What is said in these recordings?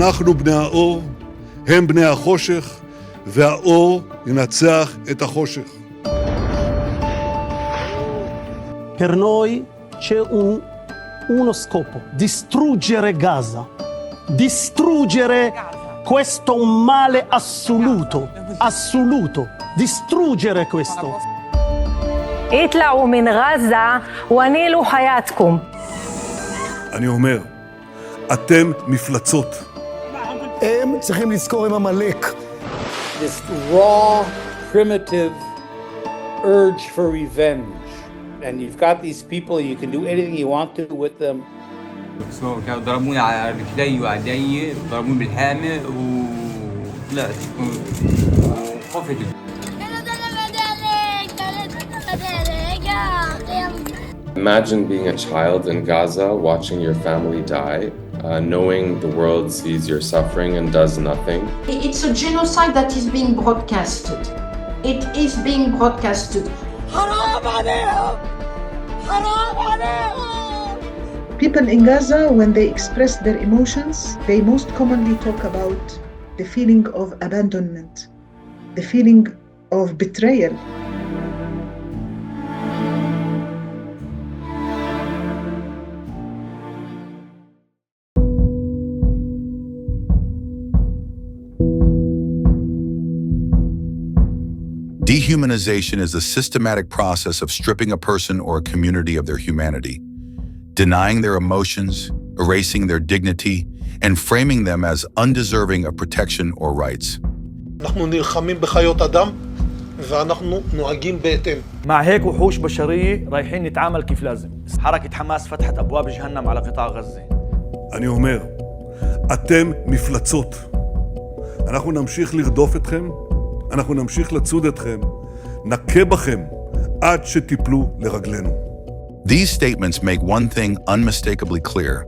אנחנו בני האור, הם בני החושך, והאור ינצח את החושך. Per noi c'è uno scopo, distruggere Gaza, distruggere questo male assoluto, distruggere questo. اطلعوا من غزة ونيلوا حياتكم. אני אומר, אתם מפלצות. הם צריכים לזכור עם עמלק. This raw, primitive urge for revenge. And you've got these people, you can do anything you want to with them. كانوا ضربوني على رجلي وعيني، ضربوني بالحامة لا وخفت. Imagine being a child in Gaza, watching your family die, knowing the world sees your suffering and does nothing. It's a genocide that is being broadcasted. It is being broadcasted. People in Gaza, when they express their emotions, they most commonly talk about the feeling of abandonment, the feeling of betrayal. Dehumanization is a systematic process of stripping a person or a community of their humanity, denying their emotions, erasing their dignity, and framing them as undeserving of protection or rights. אנחנו נלחמים בחיות אדם ואנחנו נוהגים בהתאם. مع هيك وحوش بشرية رايحين نتعامل كيف لازم. حركة حماس فتحت أبواب جهنم على قطاع غزة. אני אומר, אתם מפלצות. אנחנו נמשיך לרדוף אתכם, אנחנו נמשיך לצוד אתכם, נכה בכם עד שתיפלו לרגלינו. These statements make one thing unmistakably clear.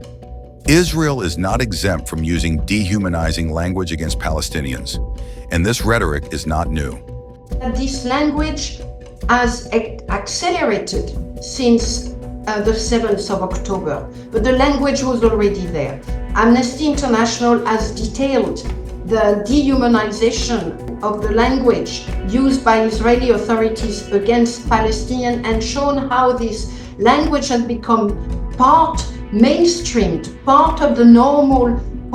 Israel is not exempt from using dehumanizing language against Palestinians, and this rhetoric is not new. This language has accelerated since the 7th of October, but the language was already there. Amnesty International has detailed the dehumanization of the language used by Israeli authorities against Palestinians and shown how this language has become mainstreamed, part of the normal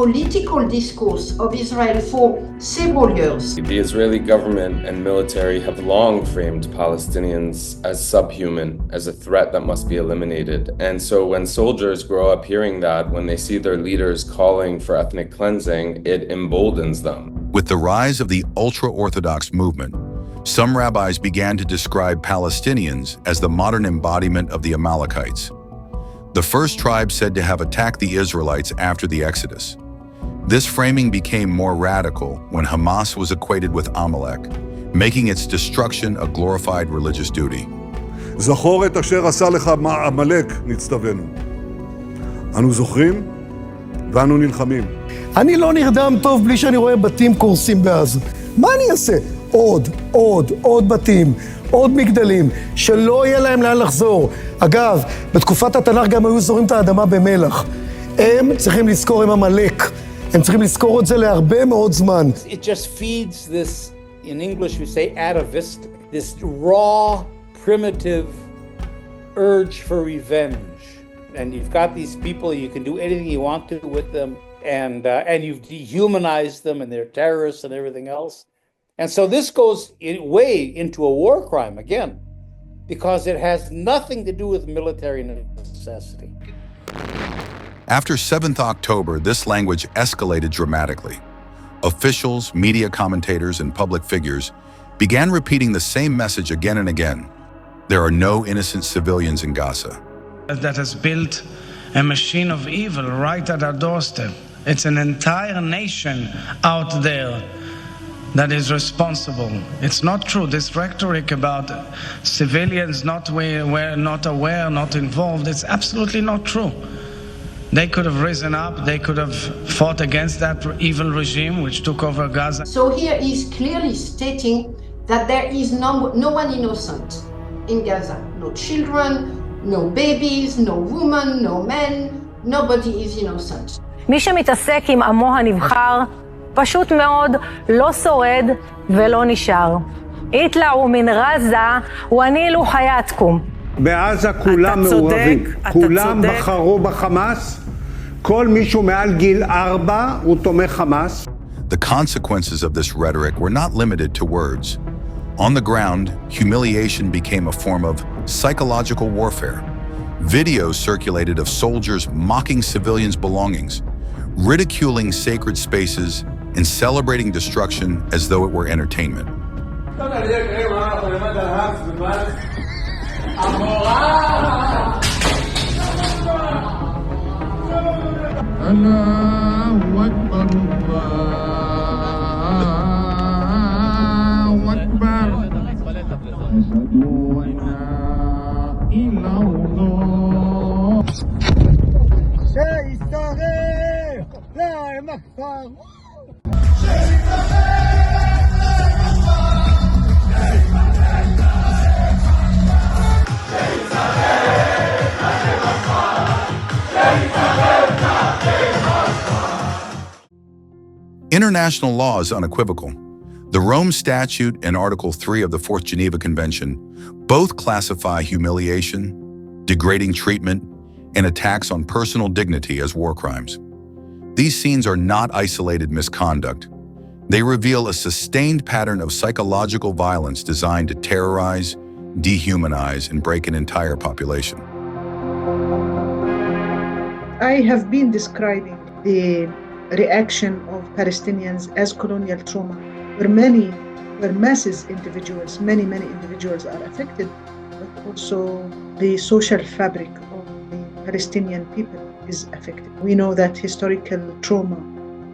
political discourse of Israel for several years. The Israeli government and military have long framed Palestinians as subhuman, as a threat that must be eliminated. And so when soldiers grow up hearing that, when they see their leaders calling for ethnic cleansing, it emboldens them. With the rise of the ultra-Orthodox movement, some rabbis began to describe Palestinians as the modern embodiment of the Amalekites, the first tribe said to have attacked the Israelites after the Exodus. This framing became more radical when Hamas was equated with Amalek, making its destruction a glorified religious duty. זכור את אשר עשה לך עמלק, נצטווינו. אנו זוכרים ואנו נלחמים. אני לא נרדם טוב בלי שאני רואה בתים קורסים בעזה. מה אני אעשה? עוד בתים, עוד מגדלים, שלא יהיה להם לאן לחזור. אגב, בתקופת התנ"ך גם היו זורים את האדמה במלח. הם צריכים לזכור עם עמלק. הם צריכים לזכור את זה להרבה מאוד זמן. It just feeds this, in English we say atavistic, this raw, primitive urge for revenge. And you've got these people, you can do anything you want to with them, and you've dehumanized them, and they're terrorists and everything else. And so this goes way into a war crime again, because it has nothing to do with military necessity. After 7th October, this language escalated dramatically. Officials, media commentators, and public figures began repeating the same message again and again. There are no innocent civilians in Gaza. That has built a machine of evil right at our doorstep. It's an entire nation out there that is responsible. It's not true. This rhetoric about civilians not aware, not involved, it's absolutely not true. They could have risen up, they could have fought against that evil regime which took over Gaza. So here he's clearly stating that there is no one innocent in Gaza. No children, no babies, no women, no men. Nobody is innocent. מי שמתעסק עם עמו הנבחר, פשוט מאוד לא שורד ולא נשאר. איתלעו מן רזה ונילו חייתכם. בעזה כולם מעורבים, כולם בחרו בחמאס, כל מישהו מעל גיל 4 הוא תומך חמאס. The consequences of this rhetoric were not limited to words. On the ground, humiliation became a form of psychological warfare. Videos circulated of soldiers mocking civilians' belongings, ridiculing sacred spaces, and celebrating destruction as though it were entertainment. International law is unequivocal. The Rome Statute and Article 3 of the Fourth Geneva Convention both classify humiliation, degrading treatment, and attacks on personal dignity as war crimes. These scenes are not isolated misconduct. They reveal a sustained pattern of psychological violence designed to terrorize, dehumanize, and break an entire population. I have been describing the reaction of Palestinians as colonial trauma, where masses individuals, many individuals are affected, but also the social fabric of the Palestinian people is affected. We know that historical trauma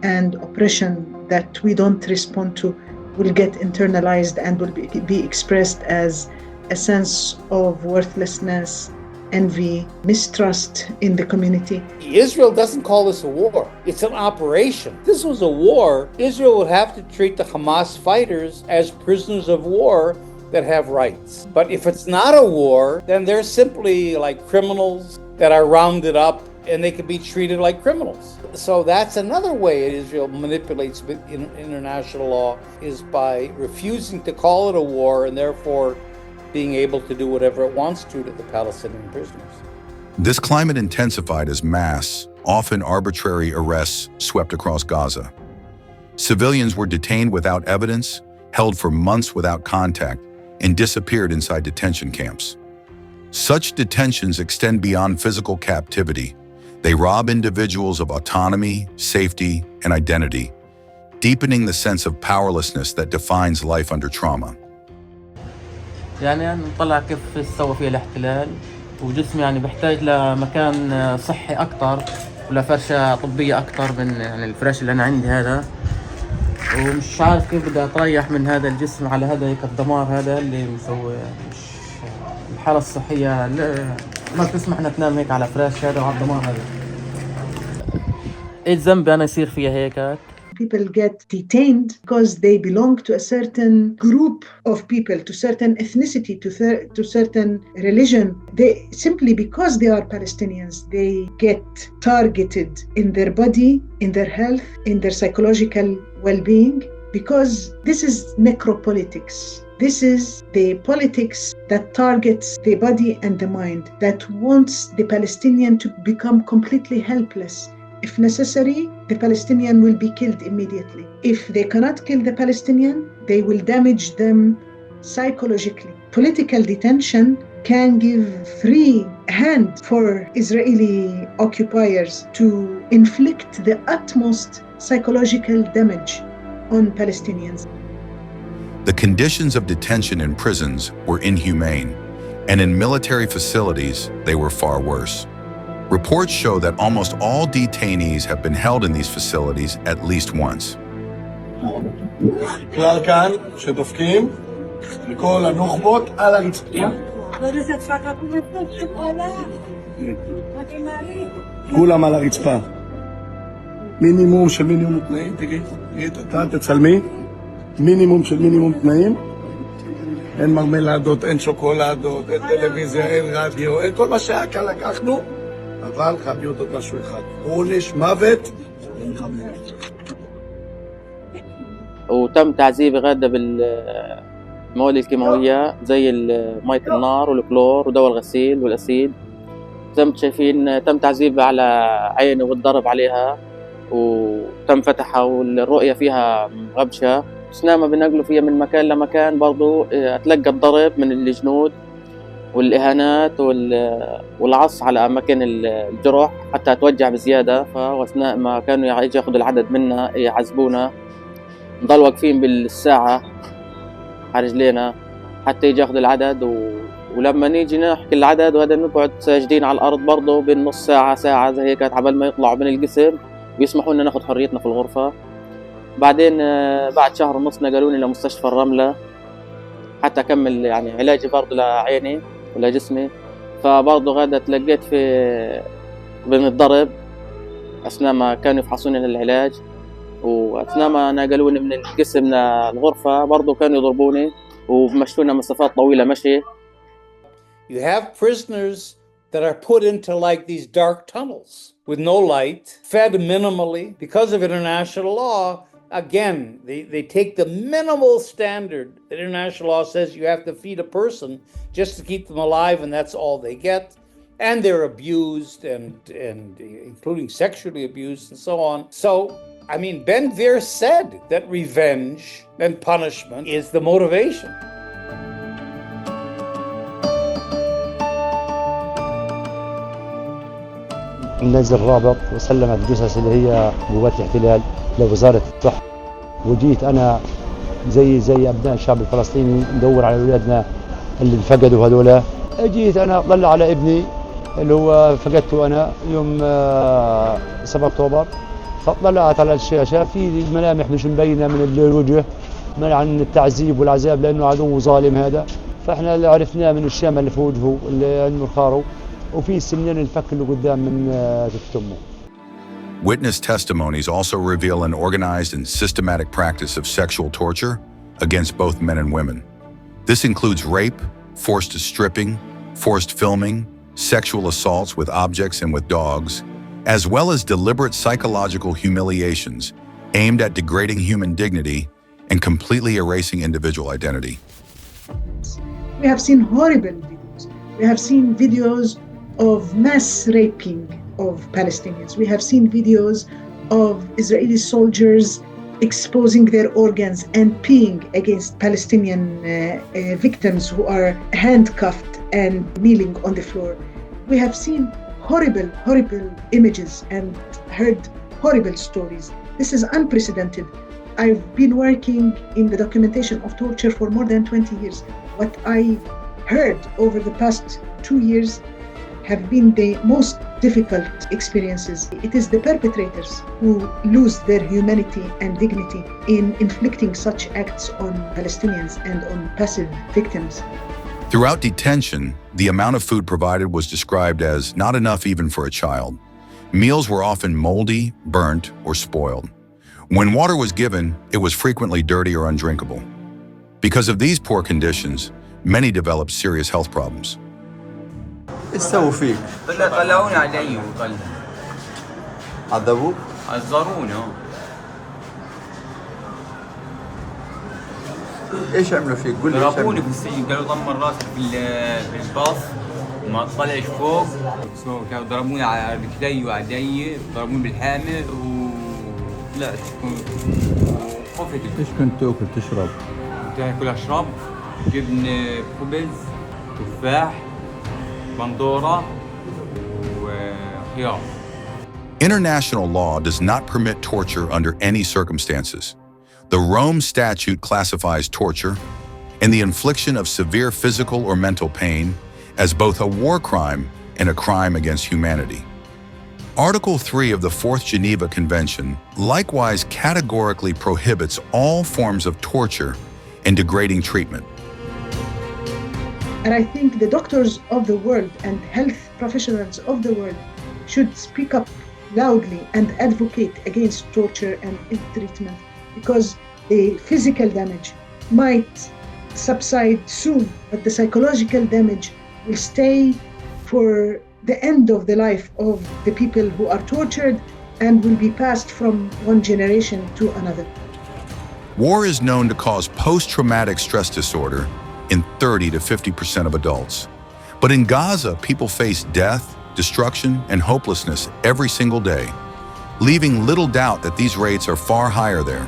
and oppression that we don't respond to will get internalized and will be expressed as a sense of worthlessness, envy, mistrust in the community. Israel doesn't call this a war. It's an operation. If this was a war, Israel would have to treat the Hamas fighters as prisoners of war that have rights. But if it's not a war, then they're simply like criminals that are rounded up and they can be treated like criminals. So that's another way Israel manipulates international law, is by refusing to call it a war and therefore being able to do whatever it wants to the Palestinian prisoners. This climate intensified as mass, often arbitrary arrests swept across Gaza. Civilians were detained without evidence, held for months without contact, and disappeared inside detention camps. Such detentions extend beyond physical captivity. They rob individuals of autonomy, safety, and identity, deepening the sense of powerlessness that defines life under trauma. يعني نطلع كيف استوى فيه الاحتلال وجسمي يعني بحتاج لمكان صحي أكتر ولفرشة طبية أكتر من يعني الفراش اللي أنا عندي هذا ومش عارف كيف بدي أطيح من هذا الجسم على هذا هيك الدمار هذا اللي مسوي مش الحالة الصحية ما تسمح إنك تنام هيك على فراش هذا وعلى الدمار هذا. إيش ذنبي أنا يصير فيها هيك؟ People get detained because they belong to a certain group of people, to certain ethnicity, to certain religion. They simply because they are Palestinians, they get targeted in their body, in their health, in their psychological well-being, because this is necropolitics. This is the politics that targets the body and the mind, that wants the Palestinian to become completely helpless. If necessary, the Palestinian will be killed immediately. If they cannot kill the Palestinian, they will damage them psychologically. Political detention can give free hand for Israeli occupiers to inflict the utmost psychological damage on Palestinians. The conditions of detention in prisons were inhumane, and in military facilities, they were far worse. Reports show that almost all detainees have been held in these facilities at least once. כלל כאן שדופקים לכל הנוח'בות על הרצפה. כולם על הרצפה. מינימום של מינימום תנאים, תגיד, אתה תצלמי. מינימום של מינימום תנאים. אין מרמלדות, אין שוקולדות, אין טלוויזיה, אין רדיו, אין כל מה שהיה כאן לקחנו. אבל חייב להיות עוד משהו אחד, עונש מוות. وتم تعذيبي غادة بالمواد الكيماوية زي مية النار والكلور ودواء الغسيل والأسيد. زي ما شايفين تم تعذيبي على عيني والضرب عليها، وتم فتحها والرؤية فيها غبشة. سنامة بنقلوا فيها من مكان لمكان، برضو أتلقى الضرب من الجنود والإهانات والعص على أماكن الجرح حتى أتوجع بزيادة. فأثناء ما كانوا يجي ياخذوا العدد منا يعذبونا، نضل واقفين بالساعة على رجلينا حتى يجي ياخذ العدد، ولما نيجي نحكي العدد وهذا نقعد ساجدين على الأرض برضه بالنص ساعة ساعة زي هيك عبال ما يطلعوا من القسم ويسمحوا لنا ناخذ حريتنا في الغرفة. بعدين بعد شهر ونص نقلوني لمستشفى الرملة حتى أكمل يعني علاجي برضه لعيني ولجسمي. فبرضه غادة تلقيت بين الضرب أثناء ما كانوا يفحصوني للعلاج، وأثناء ما نقلوني من القسم للغرفة برضه كانوا يضربوني ومشونا مسافات طويلة مشي. You have prisoners that are put into like these dark tunnels with no light, fed minimally. Because of international law, again, they take the minimal standard that international law says you have to feed a person just to keep them alive, and that's all they get. And they're abused, and including sexually abused and so on. So, I mean, Ben Gvir said that revenge and punishment is the motivation. نزل رابط وسلمت الجثث اللي هي قوات الاحتلال لوزارة الصحة، وجيت أنا زي أبناء الشعب الفلسطيني ندور على أولادنا اللي انفقدوا هذولا. جيت أنا أطلع على ابني اللي هو فقدته أنا يوم 7 أكتوبر، فطلعت على الشاشة في ملامح مش مبينة من الوجه عن التعذيب والعذاب لأنه عدو ظالم هذا. فإحنا اللي عرفناه من الشامة اللي في وجهه اللي عنده الخارو، وفي سنين الفك اللي قدام من تمه. Witness testimonies also reveal an organized and systematic practice of sexual torture against both men and women. This includes rape, forced stripping, forced filming, sexual assaults with objects and with dogs, as well as deliberate psychological humiliations aimed at degrading human dignity and completely erasing individual identity. We have seen horrible videos. We have seen videos of mass raping of Palestinians. We have seen videos of Israeli soldiers exposing their organs and peeing against Palestinian victims who are handcuffed and kneeling on the floor. We have seen horrible images and heard horrible stories. This is unprecedented. I've been working in the documentation of torture for more than 20 years. What I heard over the past 2 years have been the most difficult experiences. It is the perpetrators who lose their humanity and dignity in inflicting such acts on Palestinians and on passive victims. Throughout detention, the amount of food provided was described as not enough even for a child. Meals were often moldy, burnt, or spoiled. When water was given, it was frequently dirty or undrinkable. Because of these poor conditions, many developed serious health problems. ايش سووا فيك؟ طلعوني علي وطلعوا. عذبوك؟ عذرونا. ايش عملوا فيك؟ قول لي. ضربوني في السجن، قالوا ضمر راسك في الباص ما تطلعش فوق. كانوا ضربوني على رجلي وعلي، ضربوني بالحامل وطلعت وخفت. ايش كنت تاكل تشرب؟ كنت اكل اشرب جبن خبز تفاح بندورة وخيار. International law does not permit torture under any circumstances. The Rome Statute classifies torture and the infliction of severe physical or mental pain as both a war crime and a crime against humanity. Article 3 of the Fourth Geneva Convention likewise categorically prohibits all forms of torture and degrading treatment. And I think the doctors of the world and health professionals of the world should speak up loudly and advocate against torture and ill treatment, because the physical damage might subside soon, but the psychological damage will stay for the end of the life of the people who are tortured and will be passed from one generation to another. War is known to cause post-traumatic stress disorder in 30 to 50% of adults. But in Gaza, people face death, destruction, and hopelessness every single day, leaving little doubt that these rates are far higher there.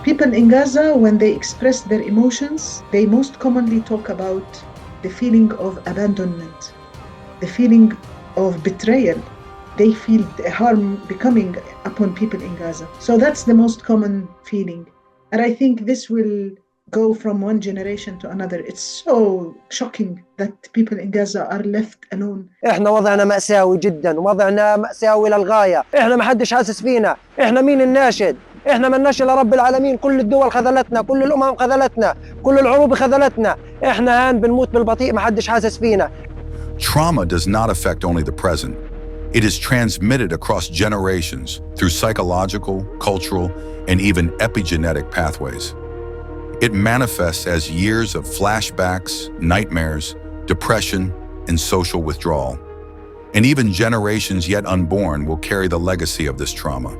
People in Gaza, when they express their emotions, they most commonly talk about the feeling of abandonment, the feeling of betrayal. They feel the harm becoming upon people in Gaza. So that's the most common feeling. And I think this will go from one generation to another. It's so shocking that people in Gaza are left alone. احنا وضعنا مأساوي جدا، وضعنا مأساوي للغاية. احنا ما حدش حاسس فينا، احنا مين الناشد؟ احنا مالناش الا رب العالمين، كل الدول خذلتنا، كل الأمم خذلتنا، كل العروب خذلتنا. احنا هان بنموت بالبطيء، ما حدش حاسس فينا. Trauma does not affect only the present. It is transmitted across generations through psychological, cultural, and even epigenetic pathways. It manifests as years of flashbacks, nightmares, depression, and social withdrawal. And even generations yet unborn will carry the legacy of this trauma.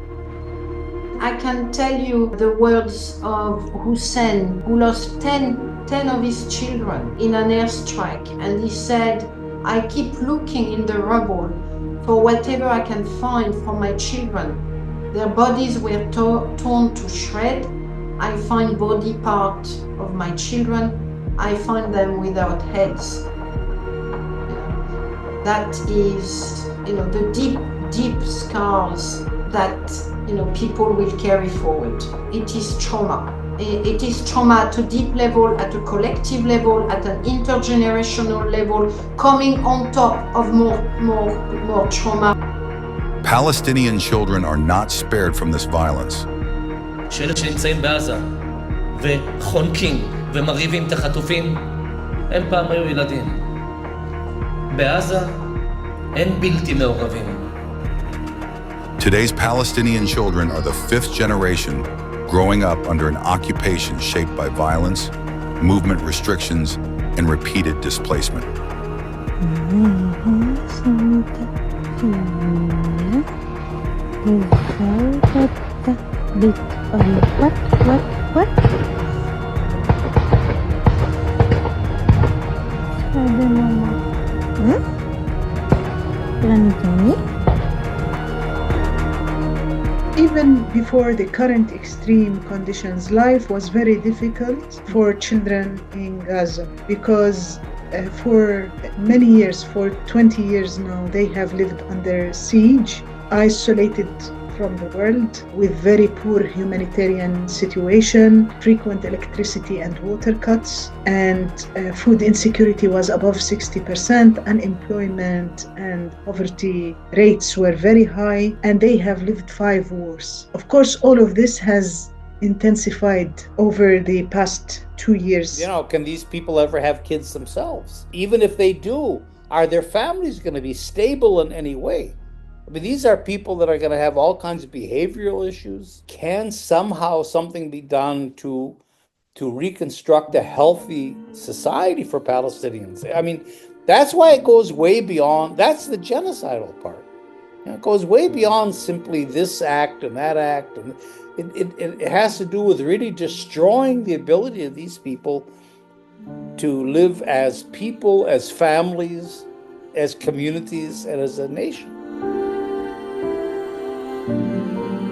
I can tell you the words of Hussein, who lost 10 of his children in an airstrike, and he said, I keep looking in the rubble for whatever I can find for my children. Their bodies were torn to shreds. I find body parts of my children. I find them without heads. That is, the deep scars that, people will carry forward. It is trauma. It is trauma at a deep level, at a collective level, at an intergenerational level, coming on top of more trauma. Palestinian children are not spared from this violence. שאלה שנמצאים בעזה וחונקים ומריבים את החטופים, הם פעם היו ילדים. בעזה אין בלתי מעורבים. Today's Palestinian children are the fifth generation growing up under an occupation shaped by violence, movement restrictions, and repeated displacement. Even before the current extreme conditions, life was very difficult for children in Gaza because for many years, for 20 years now, they have lived under siege, isolated from the world, with very poor humanitarian situation, frequent electricity and water cuts, and food insecurity was above 60%, unemployment and poverty rates were very high, and they have lived 5 wars. Of course, all of this has intensified over the past 2 years. Can these people ever have kids themselves? Even if they do, are their families going to be stable in any way? I mean, these are people that are going to have all kinds of behavioral issues. Can somehow something be done to reconstruct a healthy society for Palestinians? I mean, that's why it goes way beyond, that's the genocidal part. It goes way beyond simply this act and that act. And it has to do with really destroying the ability of these people to live as people, as families, as communities, and as a nation.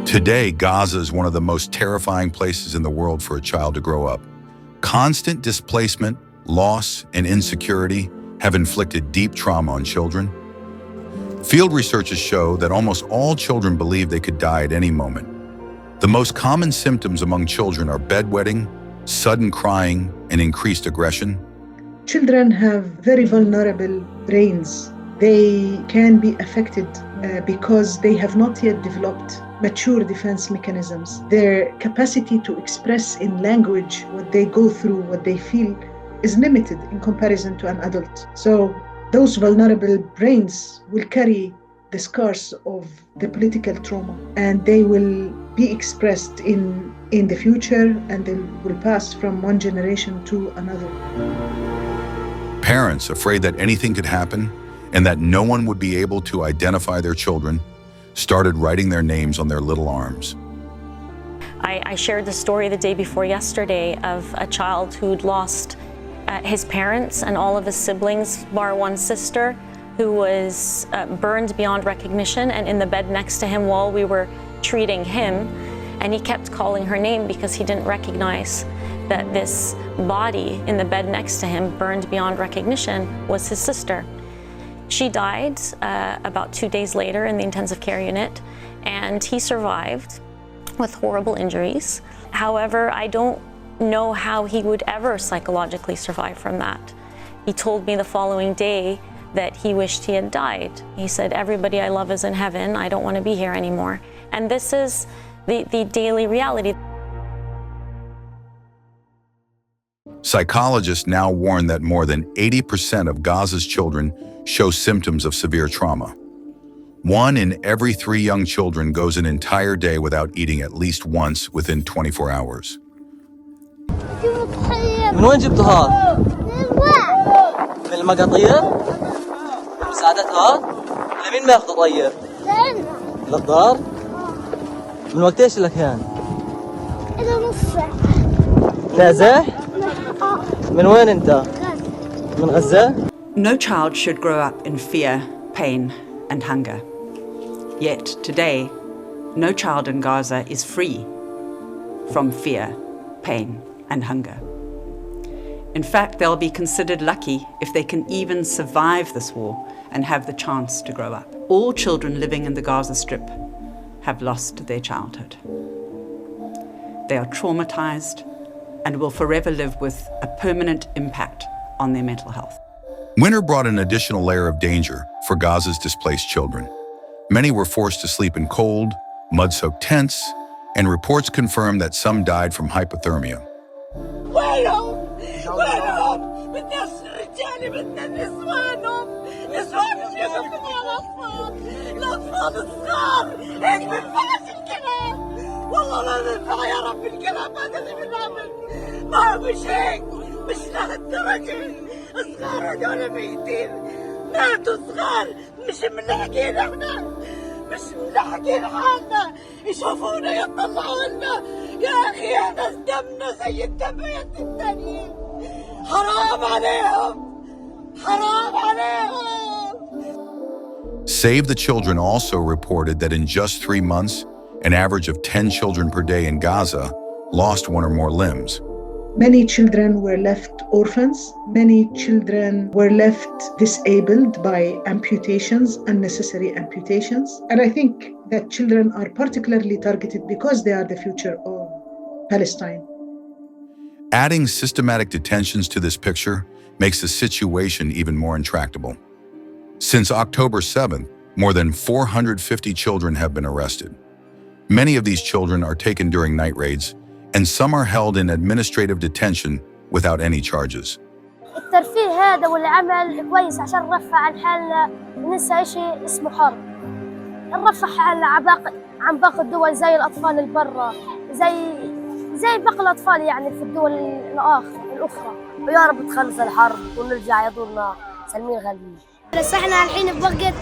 Today, Gaza is one of the most terrifying places in the world for a child to grow up. Constant displacement, loss, and insecurity have inflicted deep trauma on children. Field researchers show that almost all children believe they could die at any moment. The most common symptoms among children are bedwetting, sudden crying, and increased aggression. Children have very vulnerable brains. They can be affected because they have not yet developed mature defense mechanisms. Their capacity to express in language what they go through, what they feel, is limited in comparison to an adult. So those vulnerable brains will carry the scars of the political trauma, and they will be expressed in the future, and they will pass from one generation to another. Parents, afraid that anything could happen, and that no one would be able to identify their children, started writing their names on their little arms. I shared the story the day before yesterday of a child who'd lost his parents and all of his siblings, bar one sister, who was burned beyond recognition and in the bed next to him while we were treating him. And he kept calling her name because he didn't recognize that this body in the bed next to him, burned beyond recognition, was his sister. She died about 2 days later in the intensive care unit, and he survived with horrible injuries. However, I don't know how he would ever psychologically survive from that. He told me the following day that he wished he had died. He said, "Everybody I love is in heaven. I don't want to be here anymore." And this is the daily reality. Psychologists now warn that more than 80% of Gaza's children show symptoms of severe trauma. 1 in every 3 young children goes an entire day without eating at least once within 24 hours. من وين جبتوا هذا؟ من المقاطير؟ مساعدة هذا؟ لمين ما ياخذ طير؟ للدار؟ من وقت ايش لك هان؟ إلى نص ساعة. نازح؟ من وين انت؟ من غزة؟ No child should grow up in fear, pain, and hunger. Yet today, no child in Gaza is free from fear, pain, and hunger. In fact, they'll be considered lucky if they can even survive this war and have the chance to grow up. All children living in the Gaza Strip have lost their childhood. They are traumatized and will forever live with a permanent impact on their mental health. Winter brought an additional layer of danger for Gaza's displaced children. Many were forced to sleep in cold, mud-soaked tents, and reports confirmed that some died from hypothermia. بدنا الرجال بدنا النسوانهم نسوانهم يقفوا على الأطفال الصغار هيك بينفعش الكلام والله ما بينفع يا رب الكلام هذا اللي بنعمل ما هو مش هيك مش لهالدرجة الصغار هدول ميتين ماتوا صغار مش ملاحقين احنا مش ملاحقين حالنا يشوفونا يطلعوا لنا يا أخي احنا دمنا زي الدم التانيين حرام عليهم حرام عليهم. Save the Children also reported that in just 3 months, an average of 10 children per day in Gaza lost one or more limbs. Many children were left orphans. Many children were left disabled by amputations, unnecessary amputations. And I think that children are particularly targeted because they are the future of Palestine. Adding systematic detentions to this picture makes the situation even more intractable. Since October 7th, more than 450 children have been arrested. Many of these children are taken during night raids, and some are held in administrative detention without any charges. الترفيه هذا والعمل كويس عشان نرفع عن حالنا وننسى شيء اسمه حرب. نرفع حالنا عن باقي الدول زي الأطفال البرة زي باقي الأطفال يعني في الدول الأخرى. ويا رب تخلص الحرب ونرجع يضلنا سالمين غالبين. بس احنا الحين بوقت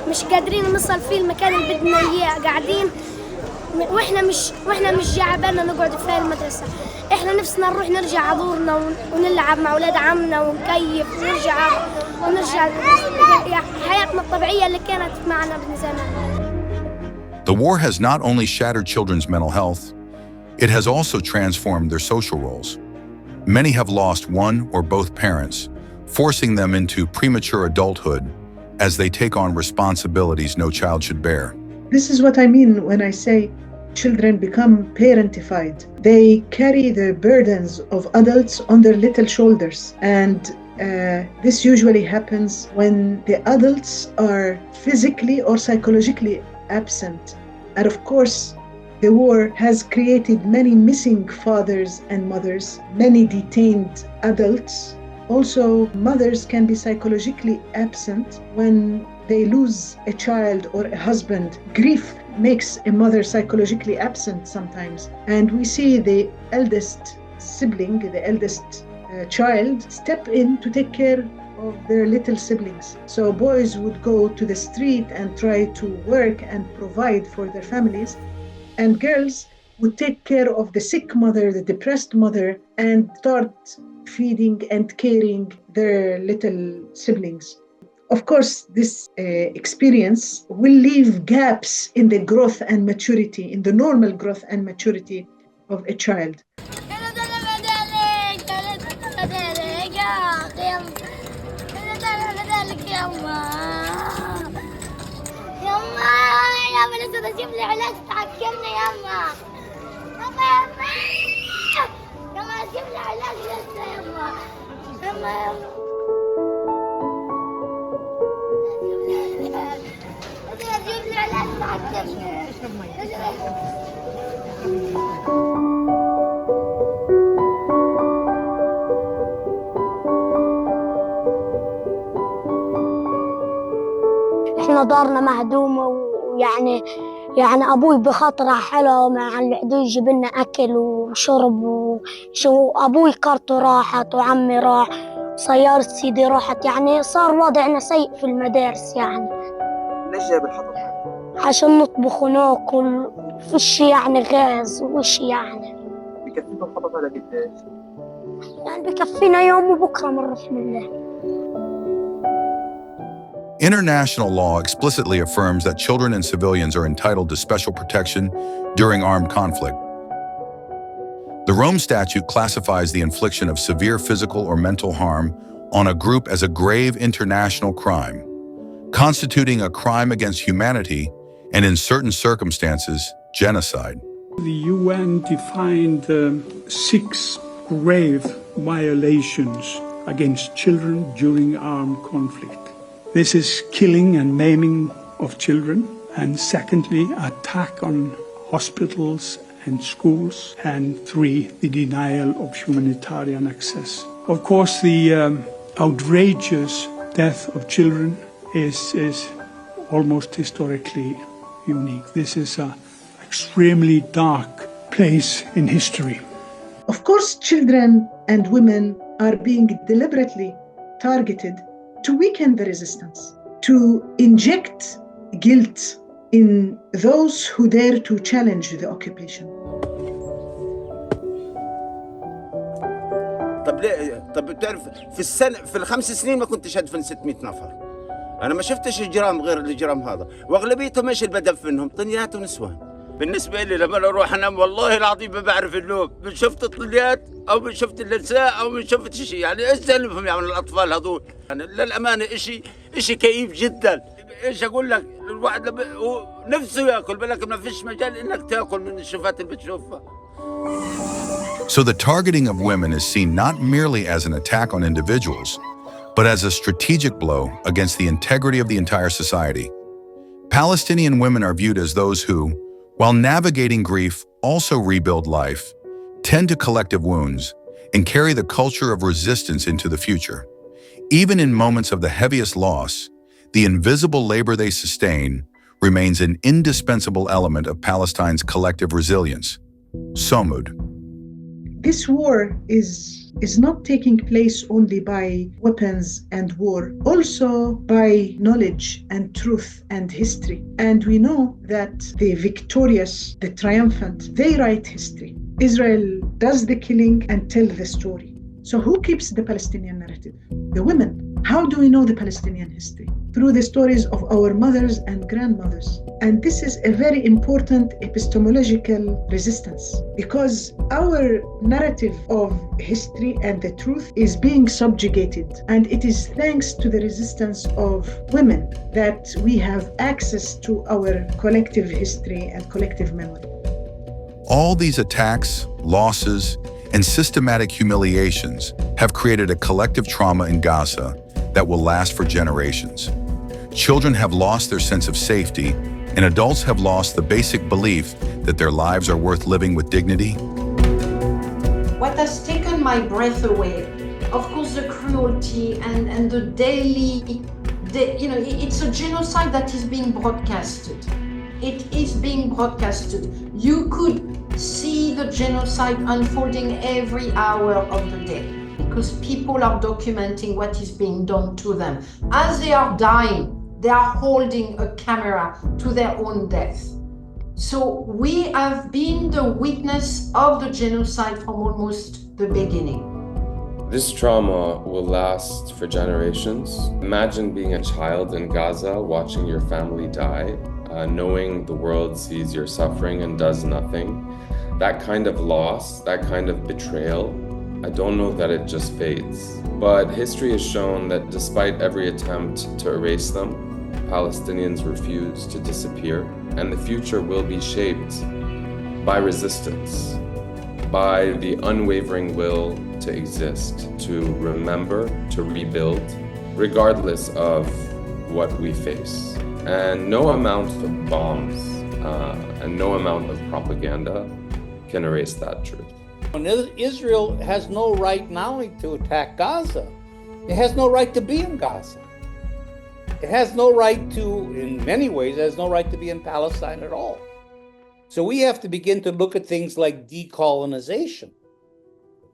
مش قادرين نوصل فيه المكان اللي بدنا اياه قاعدين واحنا مش جعبنا نقعد في المدرسة. احنا نفسنا نروح نرجع عذورنا ونلعب مع اولاد عمنا ونكيف ونرجع حياتنا الطبيعية اللي كانت معنا من زمان. The war has not only shattered children's mental health, it has also transformed their social roles. Many have lost one or both parents, forcing them into premature adulthood as they take on responsibilities no child should bear. This is what I mean when I say children become parentified. They carry the burdens of adults on their little shoulders. And this usually happens when the adults are physically or psychologically absent. And of course, the war has created many missing fathers and mothers, many detained adults. Also, mothers can be psychologically absent when they lose a child or a husband. Grief makes a mother psychologically absent sometimes. And we see the eldest sibling, the eldest child, step in to take care of their little siblings. So boys would go to the street and try to work and provide for their families, and girls would take care of the sick mother, the depressed mother, and start feeding and caring their little siblings. Of course, this experience will leave gaps in the growth and maturity, in the normal growth and maturity of a child. احنا دارنا مهدومة، ويعني ابوي بخاطره حلو مع اللي بده يجيب لنا اكل وشرب ابوي كارته راحت وعمي راح، سيارة سيدي راحت، يعني صار وضعنا سيء في المدارس. يعني ليش جايب الحطب؟ عشان نطبخ وناكل، فيش يعني غاز وش يعني. بكفيكم الحطب هذا قديش؟ يعني بكفينا يوم وبكره من رحم الله. International law explicitly affirms that children and civilians are entitled to special protection during armed conflict. The Rome Statute classifies the infliction of severe physical or mental harm on a group as a grave international crime, constituting a crime against humanity and, in certain circumstances, genocide. The UN defined 6 grave violations against children during armed conflict. This is killing and maiming of children, and secondly, attack on hospitals and schools, and 3, the denial of humanitarian access. Of course, the outrageous death of children is almost historically unique. This is an extremely dark place in history. Of course, children and women are being deliberately targeted to weaken the resistance, to inject guilt in those who dare to challenge the occupation. طب بتعرف في ال5 سنين ما كنتش ادفن 600 نفر. انا ما شفتش اجرام غير الاجرام هذا، واغلبيتهم ايش اللي بدفنهم؟ طنيات ونسوان. بالنسبه لي لما اروح انام والله العظيم ما بعرف النوم، من شفت الطليات او من شفت النساء او من شفت شيء، يعني ايش ذنبهم يعني الاطفال هذول؟ يعني للامانه شيء كئيب جدا. ايش اقول لك؟ الواحد نفسه ياكل، بالك ما فيش مجال انك تاكل من الشفات اللي بتشوفها. So the targeting of women is seen not merely as an attack on individuals, but as a strategic blow against the integrity of the entire society. Palestinian women are viewed as those who, while navigating grief, also rebuild life, tend to collective wounds, and carry the culture of resistance into the future. Even in moments of the heaviest loss, the invisible labor they sustain remains an indispensable element of Palestine's collective resilience. Somud. This war is not taking place only by weapons and war, also by knowledge and truth and history. And we know that the victorious, the triumphant, they write history. Israel does the killing and tell the story. So who keeps the Palestinian narrative? The women. How do we know the Palestinian history? Through the stories of our mothers and grandmothers. And this is a very important epistemological resistance, because our narrative of history and the truth is being subjugated. And it is thanks to the resistance of women that we have access to our collective history and collective memory. All these attacks, losses, and systematic humiliations have created a collective trauma in Gaza that will last for generations. Children have lost their sense of safety, and adults have lost the basic belief that their lives are worth living with dignity. What has taken my breath away, of course, the cruelty and the daily, it's a genocide that is being broadcasted. It is being broadcasted. You could see the genocide unfolding every hour of the day. because people are documenting what is being done to them. As they are dying, they are holding a camera to their own death. So we have been the witness of the genocide from almost the beginning. This trauma will last for generations. Imagine being a child in Gaza, watching your family die, knowing the world sees your suffering and does nothing. That kind of loss, that kind of betrayal, I don't know that it just fades. But history has shown that despite every attempt to erase them, Palestinians refuse to disappear, and the future will be shaped by resistance, by the unwavering will to exist, to remember, to rebuild, regardless of what we face. And no amount of bombs and no amount of propaganda can erase that truth. And Israel has no right not only to attack Gaza, it has no right to be in Gaza. It has no right to, in many ways, it has no right to be in Palestine at all. So we have to begin to look at things like decolonization.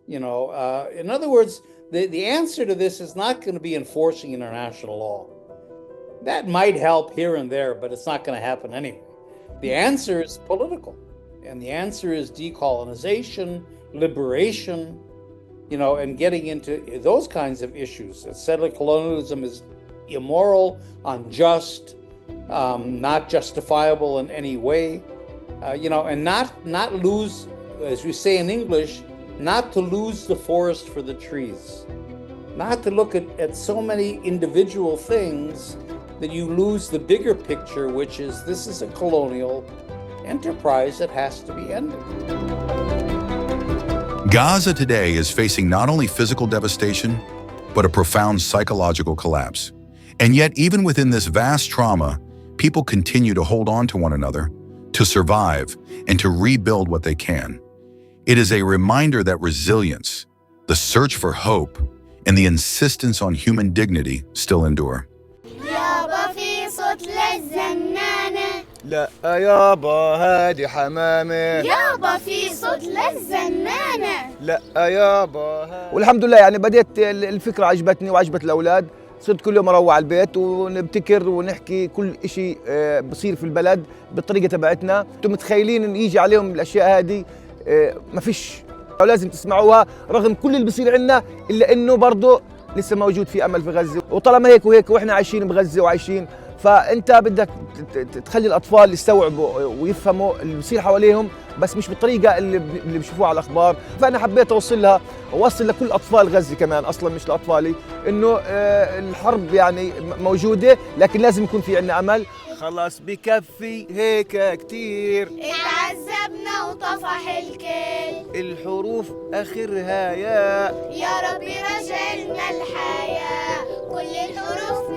In other words, the answer to this is not going to be enforcing international law. That might help here and there, but it's not going to happen anyway. The answer is political, and the answer is decolonization, liberation, and getting into those kinds of issues. That settler colonialism is immoral, unjust, not justifiable in any way, and not lose, as we say in English, not to lose the forest for the trees, not to look at so many individual things that you lose the bigger picture, which is this is a colonial enterprise that has to be ended. Gaza today is facing not only physical devastation, but a profound psychological collapse. And yet, even within this vast trauma, people continue to hold on to one another, to survive, and to rebuild what they can. It is a reminder that resilience, the search for hope, and the insistence on human dignity still endure. لا يابا هادي حمامة يابا في صوت للزنانة لا يابا والحمد لله يعني بديت الفكرة عجبتني وعجبت الأولاد صرت كل يوم أروح على البيت ونبتكر ونحكي كل إشي بصير في البلد بالطريقة تبعتنا. أنتم متخيلين إن يجي عليهم الأشياء هذه ما فيش ولازم تسمعوها رغم كل اللي بصير عنا إلا إنه برضه لسه موجود في أمل في غزة وطالما هيك وهيك وإحنا عايشين بغزة وعايشين فأنت بدك تخلي الأطفال يستوعبوا ويفهموا اللي بيصير حواليهم بس مش بالطريقة اللي بيشوفوها على الأخبار. فأنا حبيت أوصل لكل أطفال غزة كمان أصلاً مش لأطفالي إنه الحرب يعني موجودة لكن لازم يكون في عنا أمل. خلاص بكفي هيك كتير اتعذبنا وطفح الكل الحروف آخرها يا ربي رجعلنا الحياة كل الحروف